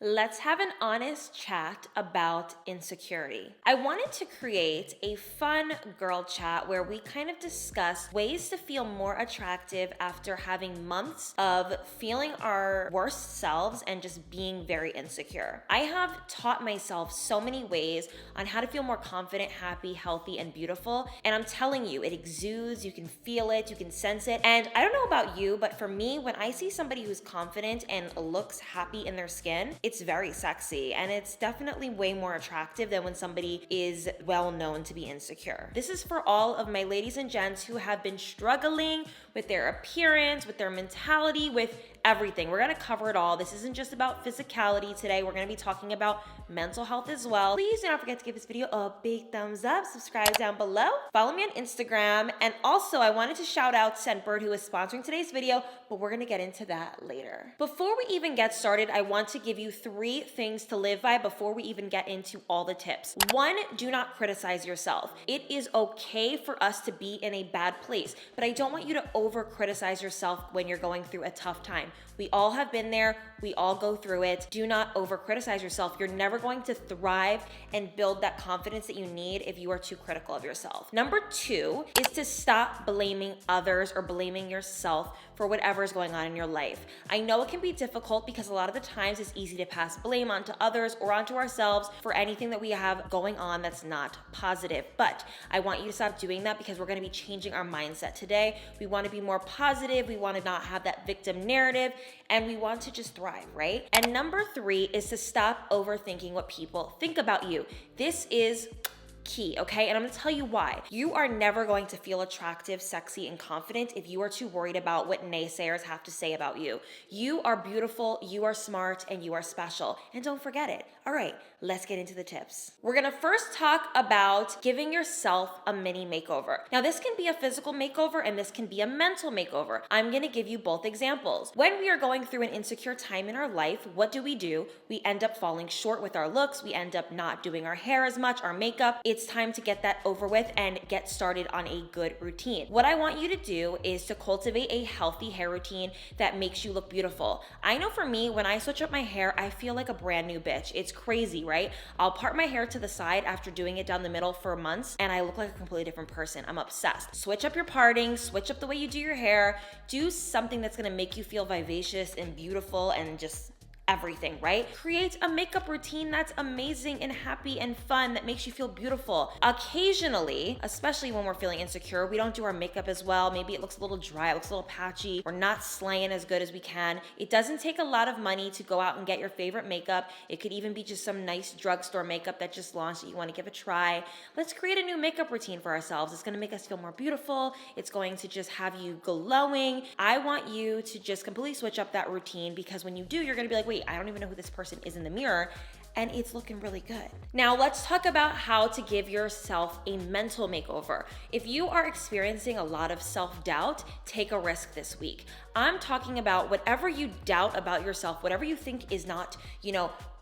Let's have an honest chat about insecurity. I wanted to create a fun girl chat where we kind of discuss ways to feel more attractive after having months of feeling our worst selves and just being very insecure. I have taught myself so many ways on how to feel more confident, happy, healthy, and beautiful. And I'm telling you, it exudes, you can feel it, you can sense it. And I don't know about you, but for me, when I see somebody who's confident and looks happy in their skin, it's very sexy, and it's definitely way more attractive than when somebody is well known to be insecure. This is for all of my ladies and gents who have been struggling with their appearance, with their mentality, with everything. We're gonna cover it all. This isn't just about physicality today. We're gonna be talking about mental health as well. Please do not forget to give this video a big thumbs up, subscribe down below, follow me on Instagram, and also I wanted to shout out Scentbird, who is sponsoring today's video, but we're gonna get into that later. Before we even get started, I want to give you 3 things to live by before we even get into all the tips. 1, do not criticize yourself. It is okay for us to be in a bad place, but I don't want you to over criticize yourself when you're going through a tough time. We all have been there. We all go through it. Do not over criticize yourself. You're never going to thrive and build that confidence that you need if you are too critical of yourself. Number 2 is to stop blaming others or blaming yourself for whatever is going on in your life. I know it can be difficult because a lot of the times it's easy to pass blame onto others or onto ourselves for anything that we have going on that's not positive. But I want you to stop doing that because we're going to be changing our mindset today. We want to be more positive. We want to not have that victim narrative, and we want to just thrive, right? And number 3 is to stop overthinking what people think about you. This is key, okay? And I'm gonna tell you why. You are never going to feel attractive, sexy, and confident if you are too worried about what naysayers have to say about you. You are beautiful, you are smart, and you are special. And don't forget it. All right, let's get into the tips. We're gonna first talk about giving yourself a mini makeover. Now, this can be a physical makeover and this can be a mental makeover. I'm gonna give you both examples. When we are going through an insecure time in our life, what do? We end up falling short with our looks. We end up not doing our hair as much, our makeup. It's time to get that over with and get started on a good routine. What I want you to do is to cultivate a healthy hair routine that makes you look beautiful. I know for me, when I switch up my hair, I feel like a brand new bitch. It's crazy, right? I'll part my hair to the side after doing it down the middle for months and I look like a completely different person. I'm obsessed. Switch up your parting, switch up the way you do your hair, do something that's gonna make you feel vivacious and beautiful and just everything, right? Create a makeup routine that's amazing and happy and fun that makes you feel beautiful. Occasionally, especially when we're feeling insecure, we don't do our makeup as well. Maybe it looks a little dry, it looks a little patchy. We're not slaying as good as we can. It doesn't take a lot of money to go out and get your favorite makeup. It could even be just some nice drugstore makeup that just launched that you want to give a try. Let's create a new makeup routine for ourselves. It's going to make us feel more beautiful. It's going to just have you glowing. I want you to just completely switch up that routine because when you do, you're going to be like, wait, I don't even know who this person is in the mirror, and it's looking really good. Now let's talk about how to give yourself a mental makeover. If you are experiencing a lot of self-doubt, take a risk this week. I'm talking about whatever you doubt about yourself, whatever you think is not,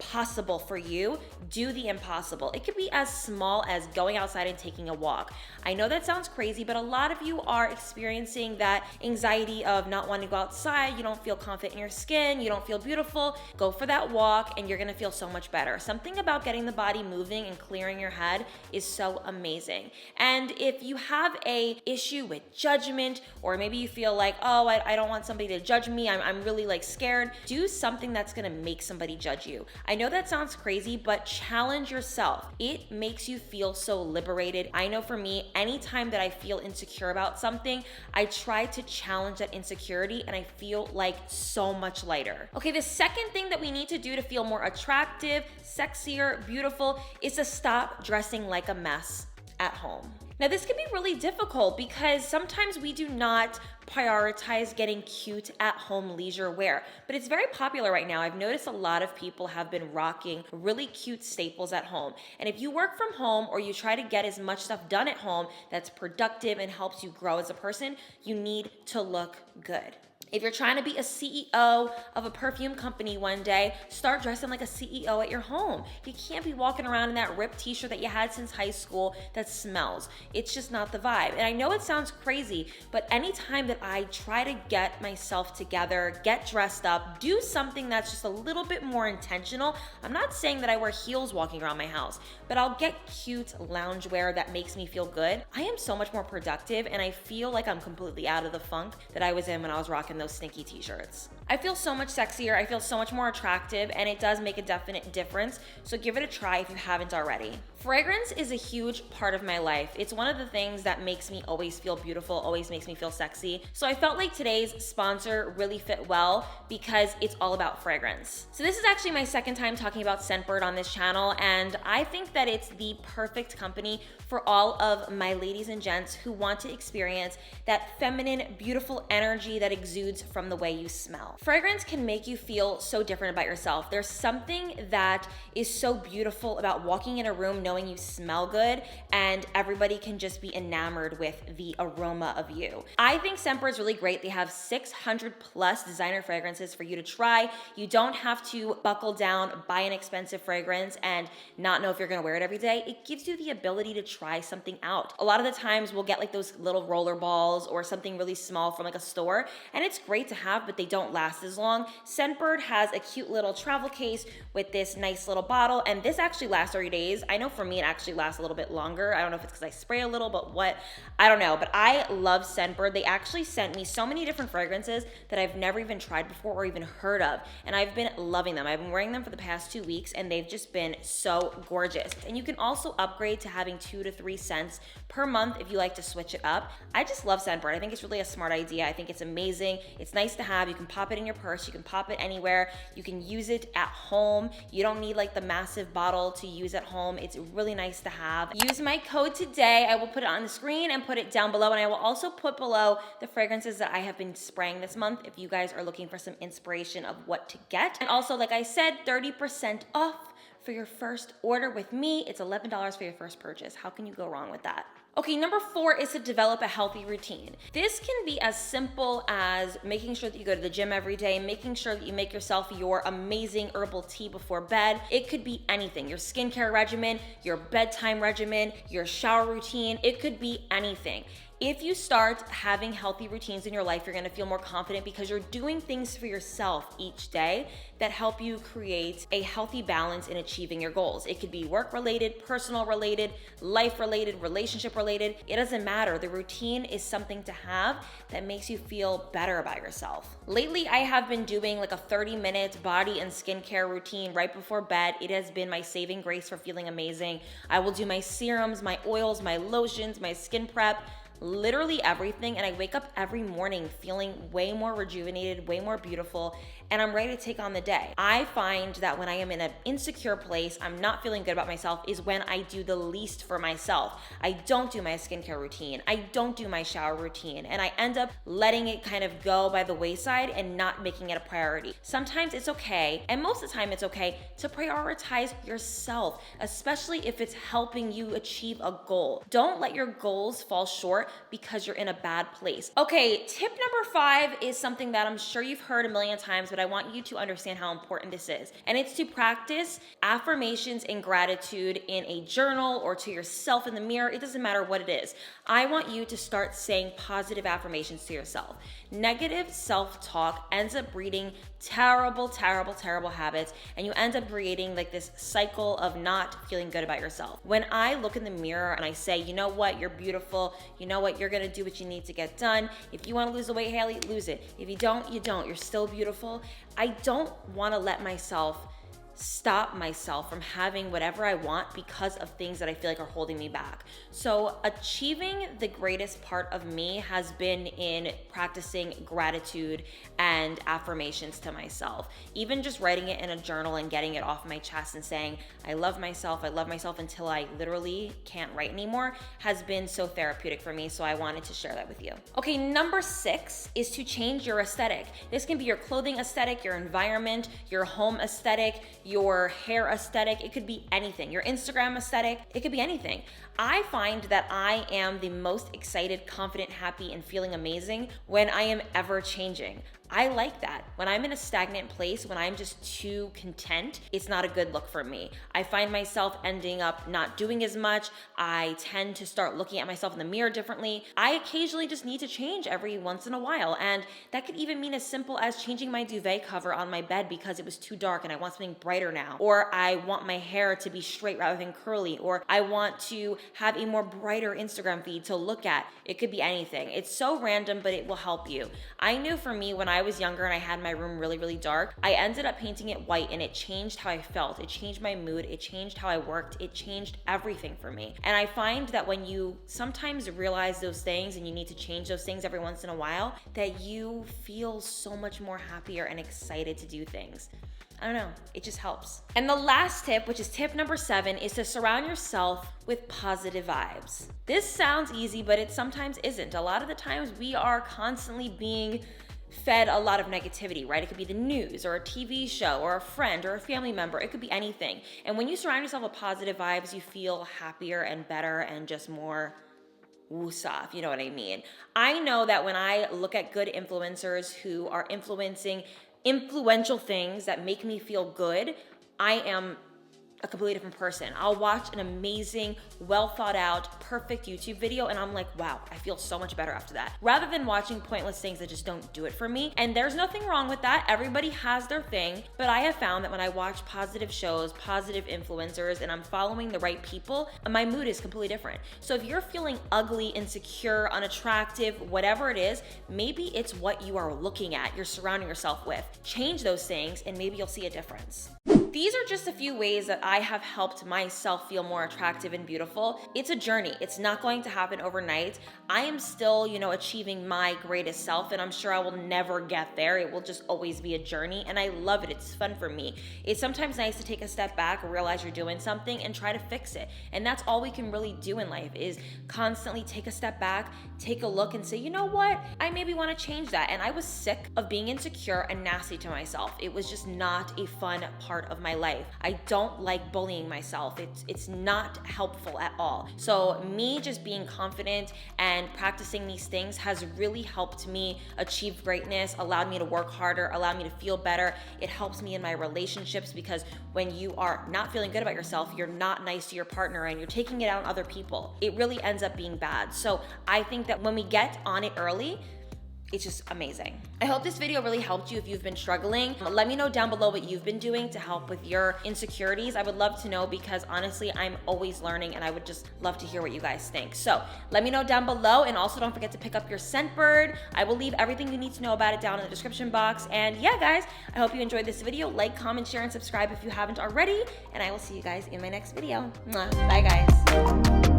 possible for you, do the impossible. It could be as small as going outside and taking a walk. I know that sounds crazy, but a lot of you are experiencing that anxiety of not wanting to go outside. You don't feel confident in your skin. You don't feel beautiful. Go for that walk and you're going to feel so much better. Something about getting the body moving and clearing your head is so amazing. And if you have a issue with judgment, or maybe you feel like, oh, I don't want somebody to judge me. I'm really scared. Do something that's going to make somebody judge you. I know that sounds crazy, but challenge yourself. It makes you feel so liberated. I know for me, anytime that I feel insecure about something, I try to challenge that insecurity and I feel like so much lighter. Okay, the second thing that we need to do to feel more attractive, sexier, beautiful is to stop dressing like a mess at home. Now, this can be really difficult because sometimes we do not prioritize getting cute at home leisure wear, but it's very popular right now. I've noticed a lot of people have been rocking really cute staples at home. And if you work from home or you try to get as much stuff done at home that's productive and helps you grow as a person, you need to look good. If you're trying to be a CEO of a perfume company one day, start dressing like a CEO at your home. You can't be walking around in that ripped t-shirt that you had since high school that smells. It's just not the vibe. And I know it sounds crazy, but anytime that I try to get myself together, get dressed up, do something that's just a little bit more intentional, I'm not saying that I wear heels walking around my house, but I'll get cute loungewear that makes me feel good. I am so much more productive, and I feel like I'm completely out of the funk that I was in when I was rocking those stinky t-shirts. I feel so much sexier, I feel so much more attractive, and it does make a definite difference, so give it a try if you haven't already. Fragrance is a huge part of my life. It's one of the things that makes me always feel beautiful, always makes me feel sexy. So I felt like today's sponsor really fit well because it's all about fragrance. So this is actually my second time talking about Scentbird on this channel, and I think that it's the perfect company for all of my ladies and gents who want to experience that feminine, beautiful energy that exudes from the way you smell. Fragrance can make you feel so different about yourself. There's something that is so beautiful about walking in a room knowing you smell good and everybody can just be enamored with the aroma of you. I think Scentbird is really great. They have 600 plus designer fragrances for you to try. You don't have to buckle down, buy an expensive fragrance and not know if you're gonna wear it every day. It gives you the ability to try something out. A lot of the times we'll get like those little roller balls or something really small from like a store, and it's great to have, but they don't last as long. Scentbird has a cute little travel case with this nice little bottle, and this actually lasts 30 days. I know for me it actually lasts a little bit longer. I don't know if it's because I spray a little, but what, I don't know. But I love Scentbird. They actually sent me so many different fragrances that I've never even tried before or even heard of, and I've been loving them. I've been wearing them for the past 2 weeks, and they've just been so gorgeous. And you can also upgrade to having 2 to 3 scents per month if you like to switch it up. I just love Scentbird. I think it's really a smart idea. I think it's amazing. It's nice to have. You can pop it in your purse. You can pop it anywhere. You can use it at home. You don't need like the massive bottle to use at home. It's really nice to have. Use my code today. I will put it on the screen and put it down below, and I will also put below the fragrances that I have been spraying this month if you guys are looking for some inspiration of what to get. And also, like I said, 30% off for your first order with me. It's $11 for your first purchase. How can you go wrong with that? Okay, number 4 is to develop a healthy routine. This can be as simple as making sure that you go to the gym every day, making sure that you make yourself your amazing herbal tea before bed. It could be anything, your skincare regimen, your bedtime regimen, your shower routine. It could be anything. If you start having healthy routines in your life, you're gonna feel more confident because you're doing things for yourself each day that help you create a healthy balance in achieving your goals. It could be work-related, personal-related, life-related, relationship-related. It doesn't matter. The routine is something to have that makes you feel better about yourself. Lately, I have been doing like a 30-minute body and skincare routine right before bed. It has been my saving grace for feeling amazing. I will do my serums, my oils, my lotions, my skin prep, literally everything, and I wake up every morning feeling way more rejuvenated, way more beautiful, and I'm ready to take on the day. I find that when I am in an insecure place, I'm not feeling good about myself, is when I do the least for myself. I don't do my skincare routine, I don't do my shower routine, and I end up letting it kind of go by the wayside and not making it a priority. Sometimes it's okay, and most of the time it's okay, to prioritize yourself, especially if it's helping you achieve a goal. Don't let your goals fall short because you're in a bad place. Okay, tip number 5 is something that I'm sure you've heard a million times, but I want you to understand how important this is. And it's to practice affirmations and gratitude in a journal or to yourself in the mirror. It doesn't matter what it is. I want you to start saying positive affirmations to yourself. Negative self-talk ends up breeding terrible, terrible, terrible habits, and you end up creating like this cycle of not feeling good about yourself. When I look in the mirror and I say, you know what, you're beautiful, you know what, you're gonna do what you need to get done. If you wanna lose the weight, Haley, lose it. If you don't, you don't. You're still beautiful. I don't wanna let myself stop myself from having whatever I want because of things that I feel like are holding me back. So achieving the greatest part of me has been in practicing gratitude and affirmations to myself. Even just writing it in a journal and getting it off my chest and saying, I love myself until I literally can't write anymore has been so therapeutic for me. So I wanted to share that with you. Okay, number 6 is to change your aesthetic. This can be your clothing aesthetic, your environment, your home aesthetic, your hair aesthetic, it could be anything, your Instagram aesthetic, it could be anything. I find that I am the most excited, confident, happy, and feeling amazing when I am ever changing. I like that. When I'm in a stagnant place, when I'm just too content, it's not a good look for me. I find myself ending up not doing as much. I tend to start looking at myself in the mirror differently. I occasionally just need to change every once in a while. And that could even mean as simple as changing my duvet cover on my bed because it was too dark and I want something brighter now. Or I want my hair to be straight rather than curly. Or I want to have a more brighter Instagram feed to look at. It could be anything. It's so random, but it will help you. I knew for me when I was younger and I had my room really, really dark, I ended up painting it white and it changed how I felt. It changed my mood. It changed how I worked. It changed everything for me. And I find that when you sometimes realize those things and you need to change those things every once in a while, that you feel so much more happier and excited to do things. I don't know, it just helps. And the last tip, which is tip number 7, is to surround yourself with positive vibes. This sounds easy, but it sometimes isn't. A lot of the times we are constantly being fed a lot of negativity, right? It could be the news or a TV show or a friend or a family member. It could be anything. And when you surround yourself with positive vibes, you feel happier and better and just more woosah, if you know what I mean. I know that when I look at good influencers who are influencing influential things that make me feel good, I am a completely different person. I'll watch an amazing, well thought out, perfect YouTube video and I'm like, wow, I feel so much better after that. Rather than watching pointless things that just don't do it for me. And there's nothing wrong with that. Everybody has their thing. But I have found that when I watch positive shows, positive influencers, and I'm following the right people, my mood is completely different. So if you're feeling ugly, insecure, unattractive, whatever it is, maybe it's what you are looking at, you're surrounding yourself with. Change those things and maybe you'll see a difference. These are just a few ways that I have helped myself feel more attractive and beautiful. It's a journey. It's not going to happen overnight. I am still, achieving my greatest self, and I'm sure I will never get there. It will just always be a journey, and I love it. It's fun for me. It's sometimes nice to take a step back, realize you're doing something, and try to fix it. And that's all we can really do in life is constantly take a step back, take a look, and say, you know what? I maybe want to change that. And I was sick of being insecure and nasty to myself. It was just not a fun part of my life. I don't like bullying myself. It's not helpful at all. So me just being confident and practicing these things has really helped me achieve greatness, allowed me to work harder, allowed me to feel better. It helps me in my relationships because when you are not feeling good about yourself, you're not nice to your partner and you're taking it out on other people. It really ends up being bad. So I think that when we get on it early, it's just amazing. I hope this video really helped you if you've been struggling. Let me know down below what you've been doing to help with your insecurities. I would love to know because honestly, I'm always learning and I would just love to hear what you guys think. So let me know down below, and also don't forget to pick up your Scentbird. I will leave everything you need to know about it down in the description box. And yeah, guys, I hope you enjoyed this video. Like, comment, share, and subscribe if you haven't already. And I will see you guys in my next video. Mwah. Bye, guys.